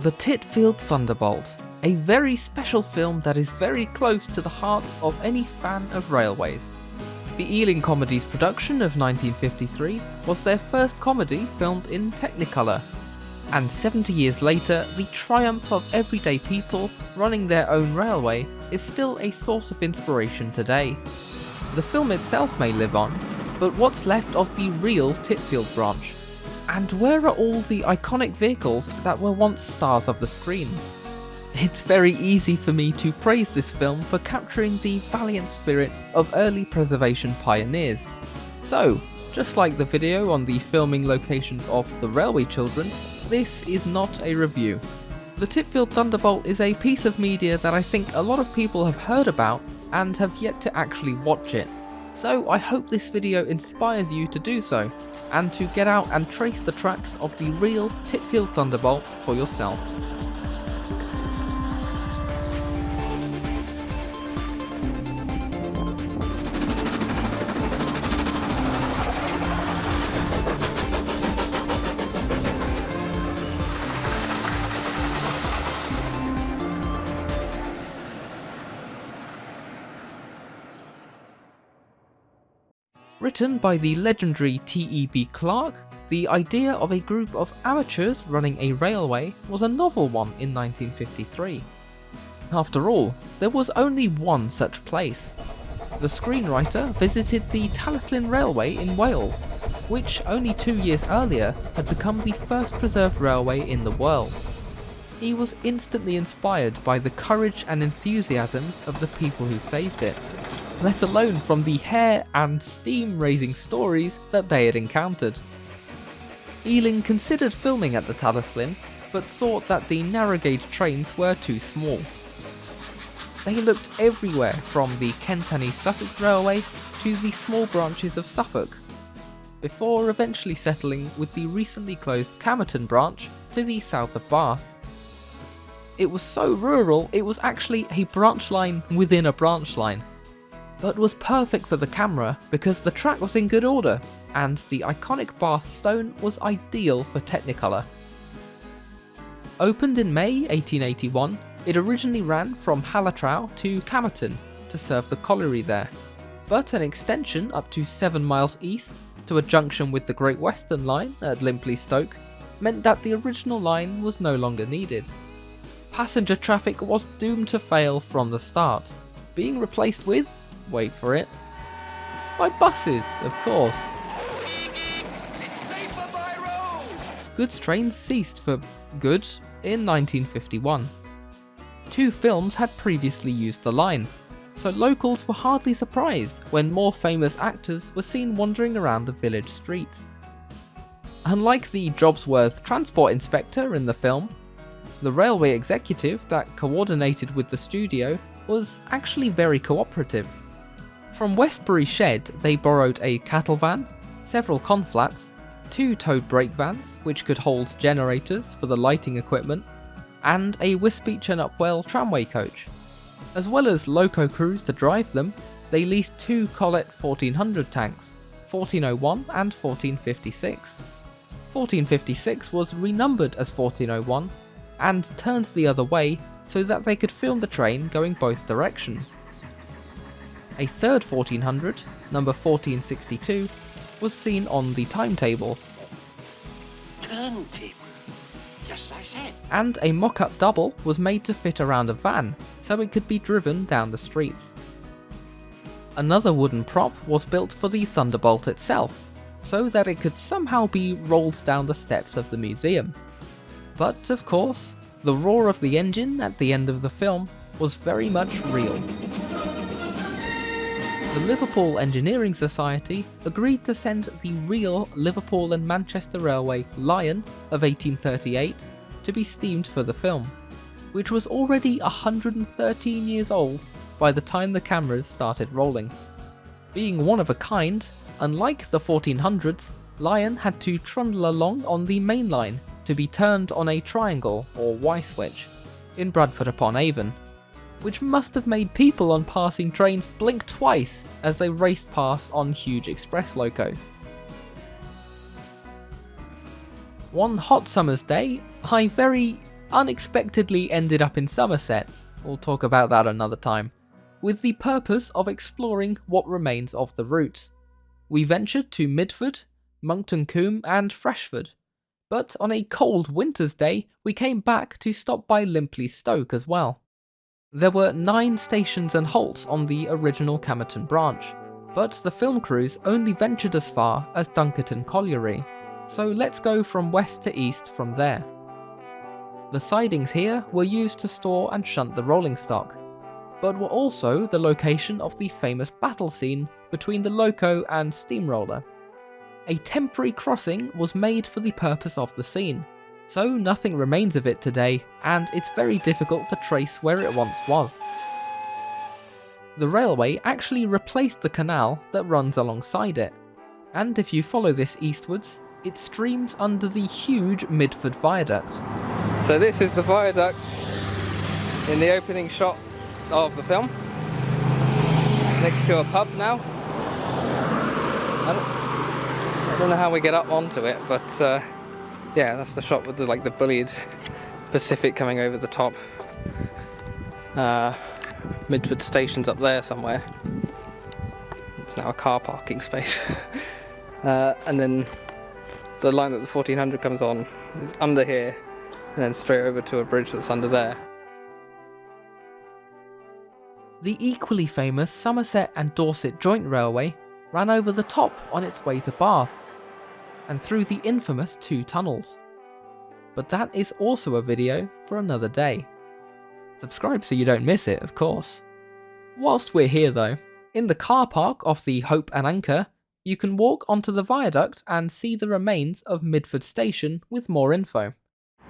The Titfield Thunderbolt, a very special film that is very close to the hearts of any fan of railways. The Ealing Comedy's production of 1953 was their first comedy filmed in Technicolor, and 70 years later, the triumph of everyday people running their own railway is still a source of inspiration today. The film itself may live on, but what's left of the real Titfield branch? And where are all the iconic vehicles that were once stars of the screen? It's very easy for me to praise this film for capturing the valiant spirit of early preservation pioneers. So, just like the video on the filming locations of The Railway Children, this is not a review. The Titfield Thunderbolt is a piece of media that I think a lot of people have heard about and have yet to actually watch it. So I hope this video inspires you to do so, and to get out and trace the tracks of the real Titfield Thunderbolt for yourself. Written by the legendary T.E.B. Clarke, the idea of a group of amateurs running a railway was a novel one in 1953. After all, there was only one such place. The screenwriter visited the Titfield Railway in Wales, which only 2 years earlier had become the first preserved railway in the world. He was instantly inspired by the courage and enthusiasm of the people who saved it, let alone from the hair and steam-raising stories that they had encountered. Ealing considered filming at the Titfield, but thought that the narrow-gauge trains were too small. They looked everywhere from the Kent and East Sussex Railway to the small branches of Suffolk, before eventually settling with the recently closed Camerton branch to the south of Bath. It was so rural, it was actually a branch line within a branch line, but was perfect for the camera because the track was in good order, and the iconic Bath stone was ideal for Technicolor. Opened in May 1881, it originally ran from Halatrow to Camerton to serve the colliery there, but an extension up to 7 miles east to a junction with the Great Western Line at Limpley Stoke meant that the original line was no longer needed. Passenger traffic was doomed to fail from the start, being replaced with, wait for it, by buses, of course. It's safer by road. Goods trains ceased for good in 1951. 2 films had previously used the line, so locals were hardly surprised when more famous actors were seen wandering around the village streets. Unlike the Jobsworth transport inspector in the film, the railway executive that coordinated with the studio was actually very cooperative. From Westbury Shed, they borrowed a cattle van, several conflats, 2 towed brake vans, which could hold generators for the lighting equipment, and a Wisbech and Upwell tramway coach. As well as loco crews to drive them, they leased 2 Collett 1400 tanks, 1401 and 1456. 1456 was renumbered as 1401, and turned the other way so that they could film the train going both directions. A third 1400, number 1462, was seen on the timetable. Turntable. Just as I said. And a mock-up double was made to fit around a van, so it could be driven down the streets. Another wooden prop was built for the Thunderbolt itself, so that it could somehow be rolled down the steps of the museum. But of course, the roar of the engine at the end of the film was very much real. The Liverpool Engineering Society agreed to send the real Liverpool and Manchester Railway Lion of 1838 to be steamed for the film, which was already 113 years old by the time the cameras started rolling. Being one of a kind, unlike the 1400s, Lion had to trundle along on the main line to be turned on a triangle or Y-switch in Bradford upon Avon, which must have made people on passing trains blink twice as they raced past on huge express locos. One hot summer's day, I very unexpectedly ended up in Somerset, we'll talk about that another time, with the purpose of exploring what remains of the route. We ventured to Midford, Monkton Combe and Freshford, but on a cold winter's day we came back to stop by Limpley Stoke as well. There were 9 stations and halts on the original Camerton branch, but the film crews only ventured as far as Dunkerton Colliery, so let's go from west to east from there. The sidings here were used to store and shunt the rolling stock, but were also the location of the famous battle scene between the loco and steamroller. A temporary crossing was made for the purpose of the scene, so nothing remains of it today, and it's very difficult to trace where it once was. The railway actually replaced the canal that runs alongside it, and if you follow this eastwards, it streams under the huge Midford Viaduct. So this is the viaduct in the opening shot of the film, next to a pub now. I don't know how we get up onto it, but yeah, that's the shot with the bullied Pacific coming over the top. Midford Station's up there somewhere. It's now a car parking space. And then the line that the 1400 comes on is under here, and then straight over to a bridge that's under there. The equally famous Somerset and Dorset Joint Railway ran over the top on its way to Bath, and through the infamous 2 tunnels. But that is also a video for another day. Subscribe so you don't miss it, of course. Whilst we're here though, in the car park of the Hope and Anchor, you can walk onto the viaduct and see the remains of Midford Station with more info.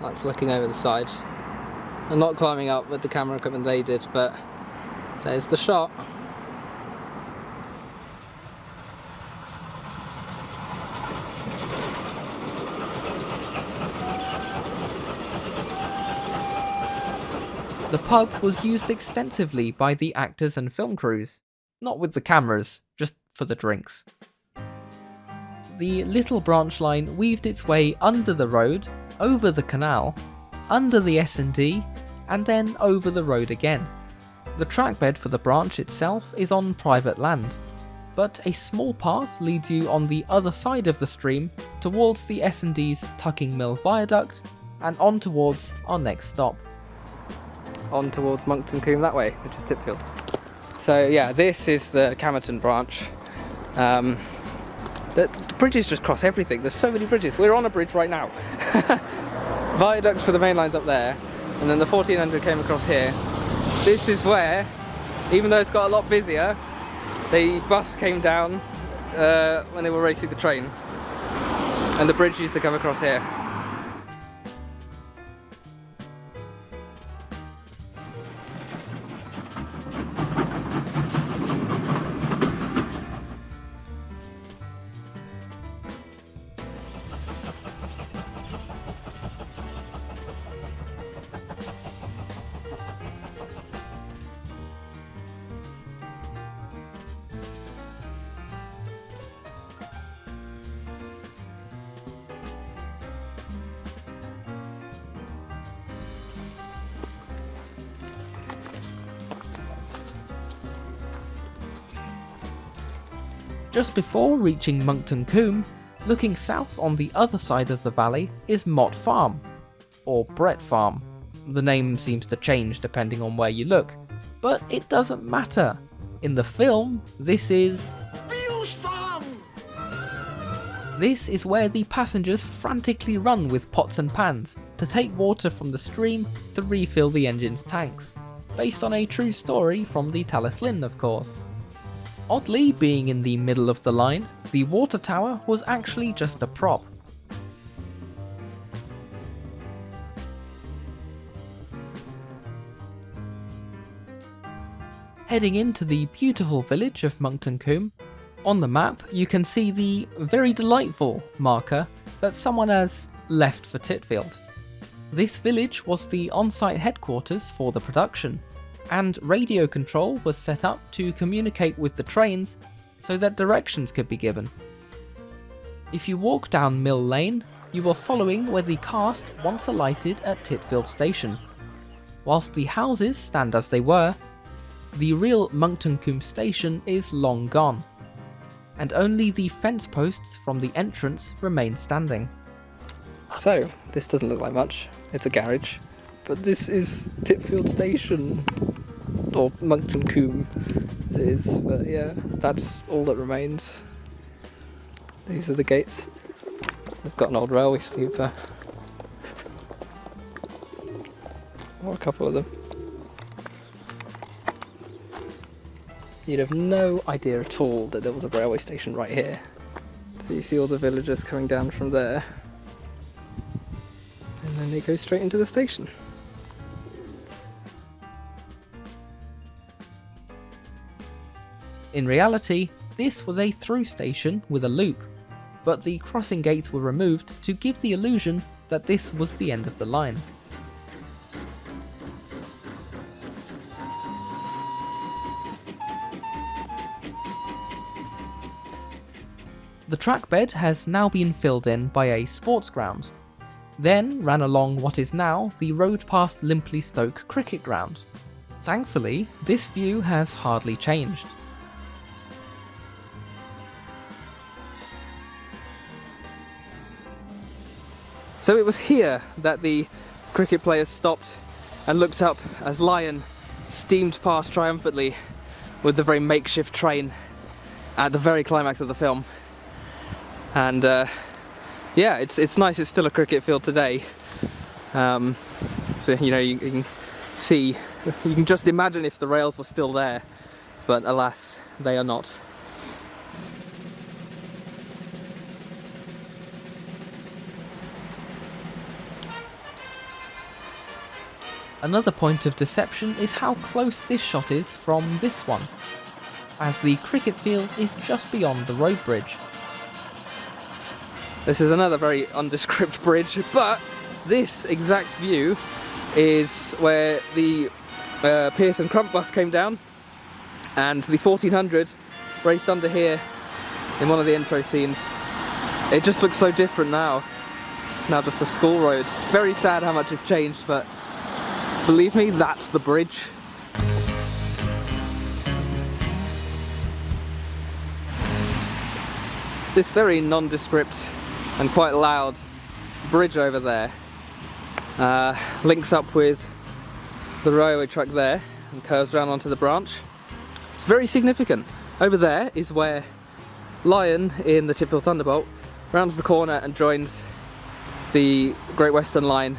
That's looking over the side. I'm not climbing up with the camera equipment they did, but there's the shot. The pub was used extensively by the actors and film crews, not with the cameras, just for the drinks. The little branch line weaved its way under the road, over the canal, under the S&D, and then over the road again. The trackbed for the branch itself is on private land, but a small path leads you on the other side of the stream towards the S&D's Tucking Mill Viaduct and on towards our next stop. On towards Monkton Combe that way, which is Titfield. So yeah, this is the Camerton branch. The bridges just cross everything. There's so many bridges. We're on a bridge right now. Viaducts for the main lines up there, and then the 1400 came across here. This is where, even though it's got a lot busier, the bus came down when they were racing the train, and the bridge used to come across here. Just before reaching Monkton Combe, looking south on the other side of the valley is Mott Farm, or Brett Farm. The name seems to change depending on where you look, but it doesn't matter. In the film, this is Bill's Farm! This is where the passengers frantically run with pots and pans to take water from the stream to refill the engine's tanks, based on a true story from the Tallis Lynn, of course. Oddly, being in the middle of the line, the water tower was actually just a prop. Heading into the beautiful village of Monkton Combe, on the map you can see the very delightful marker that someone has left for Titfield. This village was the on-site headquarters for the production, and radio control was set up to communicate with the trains so that directions could be given. If you walk down Mill Lane, you are following where the cast once alighted at Titfield Station. Whilst the houses stand as they were, the real Monkton Combe station is long gone, and only the fence posts from the entrance remain standing. So, this doesn't look like much, it's a garage, but this is Titfield Station, or Monkton Combe as it is, but yeah, that's all that remains. These are the gates. They've got an old railway sleeper, or a couple of them. You'd have no idea at all that there was a railway station right here. So you see all the villagers coming down from there, and then they go straight into the station. In reality, this was a through station with a loop, but the crossing gates were removed to give the illusion that this was the end of the line. The trackbed has now been filled in by a sports ground, then ran along what is now the road past Limpley Stoke cricket ground. Thankfully, this view has hardly changed. So it was here that the cricket players stopped and looked up as Lion steamed past triumphantly with the very makeshift train at the very climax of the film. And yeah, it's nice. It's still a cricket field today. So you know, you can see, you can just imagine if the rails were still there, but alas, they are not. Another point of deception is how close this shot is from this one, as the cricket field is just beyond the road bridge. This is another very undescript bridge, but this exact view is where the Pearce and Crump bus came down, and the 1400 raced under here in one of the intro scenes. It just looks so different now. Now just a school road. Very sad how much has changed, but believe me, that's the bridge. This very nondescript and quite loud bridge over there links up with the railway track there and curves round onto the branch. It's very significant. Over there is where Lion in the Titfield Thunderbolt rounds the corner and joins the Great Western Line.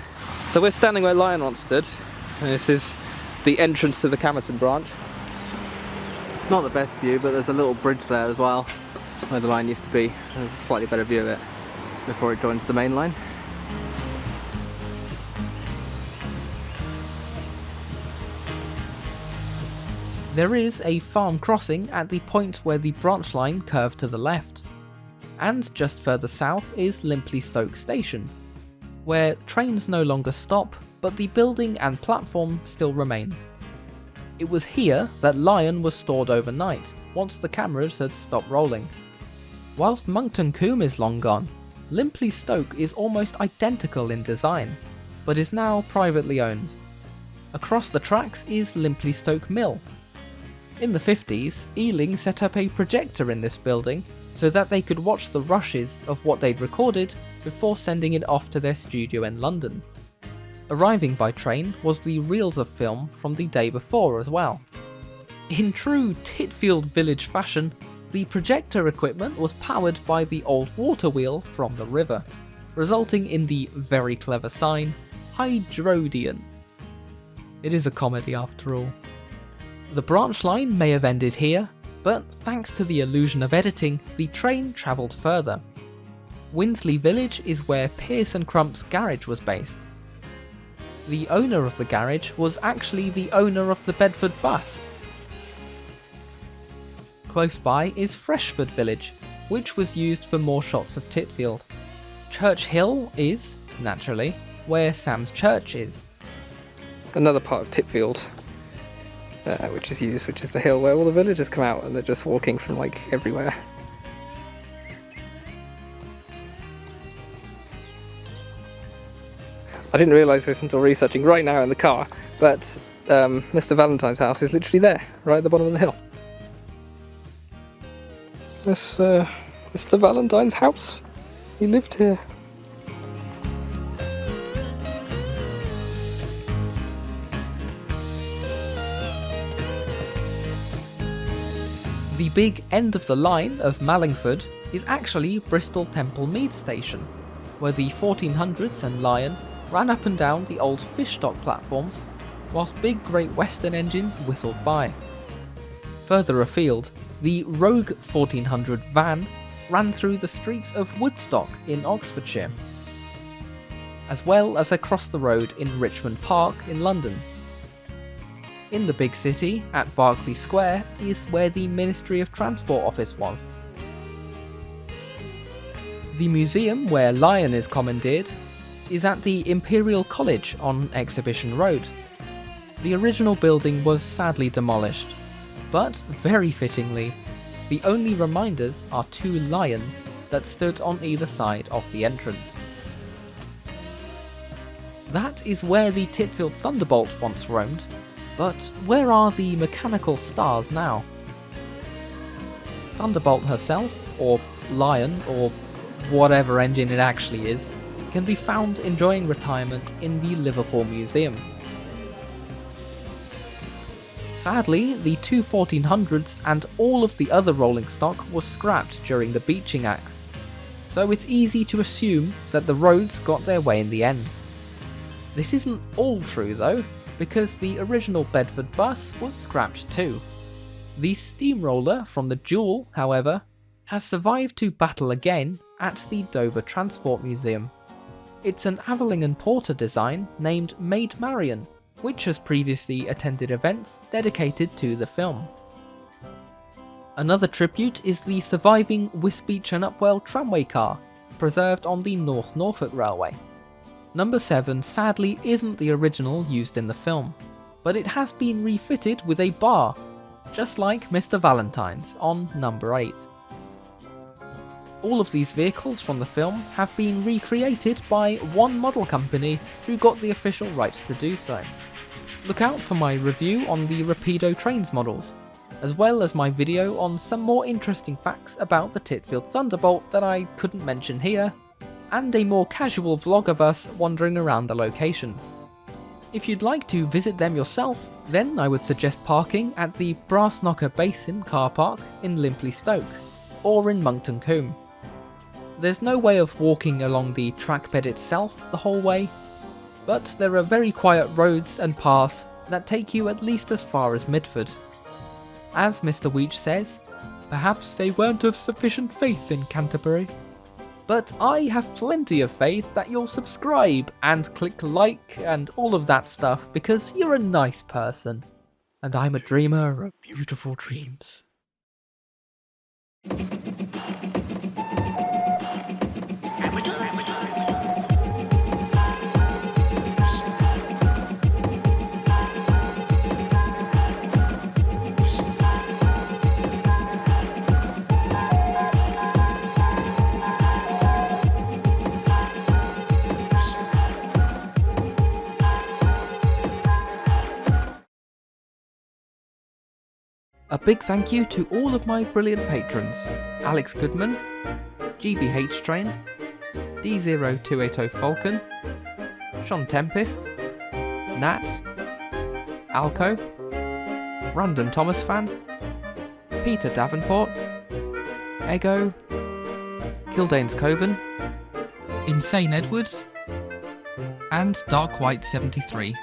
So we're standing where Lion once stood, and this is the entrance to the Camerton branch. Not the best view, but there's a little bridge there as well where the line used to be. There's a slightly better view of it before it joins the main line. There is a farm crossing at the point where the branch line curved to the left, and just further south is Limpley Stoke Station, where trains no longer stop, but the building and platform still remains. It was here that Lion was stored overnight, once the cameras had stopped rolling. Whilst Monkton Combe is long gone, Limpley Stoke is almost identical in design, but is now privately owned. Across the tracks is Limpley Stoke Mill. In the 50s, Ealing set up a projector in this building so that they could watch the rushes of what they'd recorded before sending it off to their studio in London. Arriving by train was the reels of film from the day before as well. In true Titfield Village fashion, the projector equipment was powered by the old water wheel from the river, resulting in the very clever sign, Hydrodian. It is a comedy after all. The branch line may have ended here, but thanks to the illusion of editing, the train travelled further. Winsley Village is where Pearce and Crump's garage was based. The owner of the garage was actually the owner of the Bedford bus. Close by is Freshford Village, which was used for more shots of Titfield. Church Hill is, naturally, where Sam's church is. Another part of Titfield which is used, which is the hill where all the villagers come out and they're just walking from like everywhere. I didn't realise this until researching right now in the car, but Mr. Valentine's house is literally there, right at the bottom of the hill. This Mr. Valentine's house. He lived here. The big end of the line of Mallingford is actually Bristol Temple Mead Station, where the 1400s and Lion ran up and down the old fish stock platforms, whilst big Great Western engines whistled by. Further afield, the Rogue 1400 van ran through the streets of Woodstock in Oxfordshire, as well as across the road in Richmond Park in London. In the big city, at Berkeley Square, is where the Ministry of Transport office was. The museum where Lion is commandeered is at the Imperial College on Exhibition Road. The original building was sadly demolished, but very fittingly, the only reminders are 2 lions that stood on either side of the entrance. That is where the Titfield Thunderbolt once roamed, but where are the mechanical stars now? Thunderbolt herself, or Lion, or whatever engine it actually is, can be found enjoying retirement in the Liverpool Museum. Sadly, the 2 1400s and all of the other rolling stock was scrapped during the beaching acts, so it's easy to assume that the roads got their way in the end. This isn't all true though, because the original Bedford bus was scrapped too. The steamroller from the Jewel, however, has survived to battle again at the Dover Transport Museum. It's an Aveling and Porter design named Maid Marian, which has previously attended events dedicated to the film. Another tribute is the surviving Wisbech and Upwell tramway car, preserved on the North Norfolk Railway. Number 7 sadly isn't the original used in the film, but it has been refitted with a bar, just like Mr. Valentine's on number 8. All of these vehicles from the film have been recreated by one model company who got the official rights to do so. Look out for my review on the Rapido Trains models, as well as my video on some more interesting facts about the Titfield Thunderbolt that I couldn't mention here, and a more casual vlog of us wandering around the locations. If you'd like to visit them yourself, then I would suggest parking at the Brassknocker Basin car park in Limpley Stoke, or in Monkton Combe. There's no way of walking along the trackbed itself the whole way, but there are very quiet roads and paths that take you at least as far as Midford. As Mr. Weech says, perhaps they weren't of sufficient faith in Canterbury. But I have plenty of faith that you'll subscribe and click like and all of that stuff because you're a nice person. And I'm a dreamer of beautiful dreams. A big thank you to all of my brilliant patrons: Alex Goodman, GBH Train, D0280 Falcon, Sean Tempest, Nat, Alco, Random Thomas Fan, Peter Davenport, Ego, Kildane's Coven, Insane Edward, and Dark White 73.